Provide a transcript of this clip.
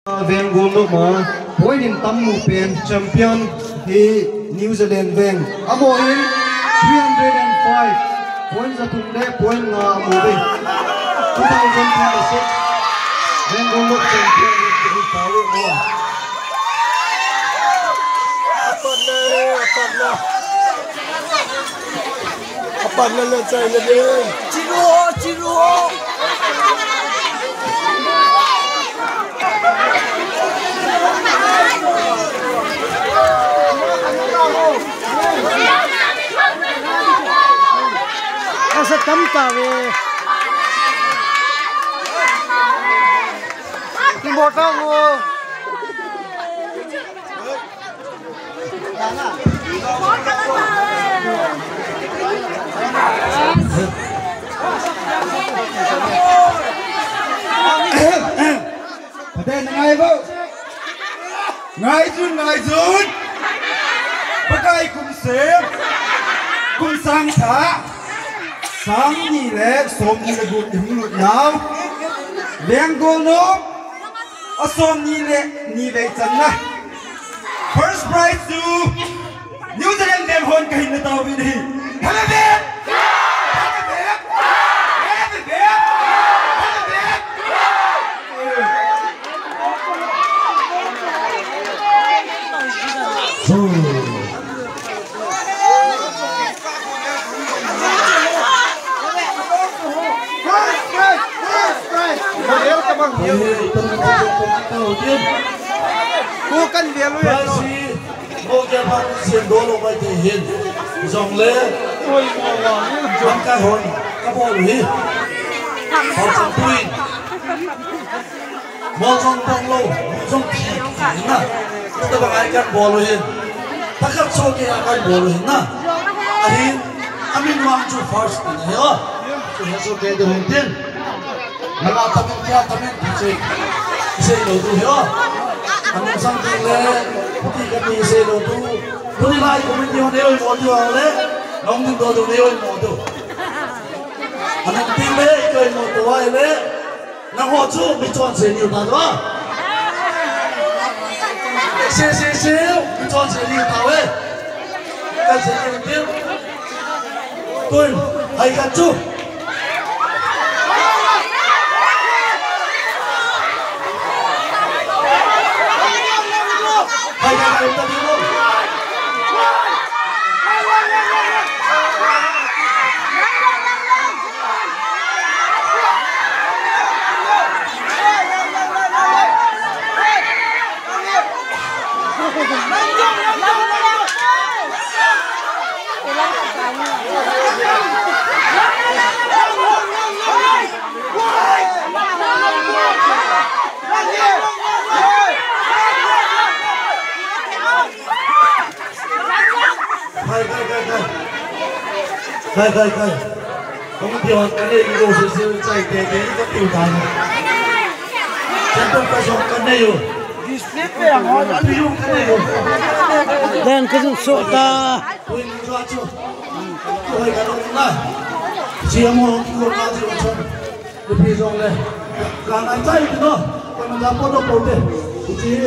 Veng gol lo ma point in tammu pen champion hi New Zealand Veng amo in 305 points atum le point nga amu be 2026 Veng gol lo champion hi power mo apat le chai le de chiru asa tam ta ve ki bota mo Padahal ngay bo ngay jun pakai kum sep kum sang tha sang ni le som ni le gut him lut yaw leng go no asom ni le chan na first prize to New Zealand dem hon kai na taw bi ni hala be cô căn việc luôn bác sĩ cô cho bác diện đố lộ bài thể hiện dòng lễ bác ca hồn các bộ lũy họ chẳng quy mô dòng bông lâu dòng thị nà tất cả ai căn bộ lũy tất cả số kia căn bộ lũy nà ahin amin wang chu first nà hiểu chu hết số kia được hồn tiên nà tamin kia tamin thị xây đầu tu hiểu anh sang tin lệ, thì cái gì sẽ đầu tu, tôi đi lại của mình nhiều điều một điều lệ, nông dân tôi điều một điều, anh tin lệ chơi một điều ai lệ, nó họ chú bị chọn sẽ nhiều ta đó, sẽ bị chọn sẽ nhiều ta ấy, cái sẽ nhiều tiếng, tôi hay gắn chú. Kai không điều cái này đồ siêu chạy cái có tiểu thành chân tôi phải dùng cái này rồi dan cái số ta tôi cho chú tôi cái đó là chỉ một cái nào chỉ một chân tôi phải dùng này làm anh chạy cái đó còn làm có đâu đâu đấy chỉ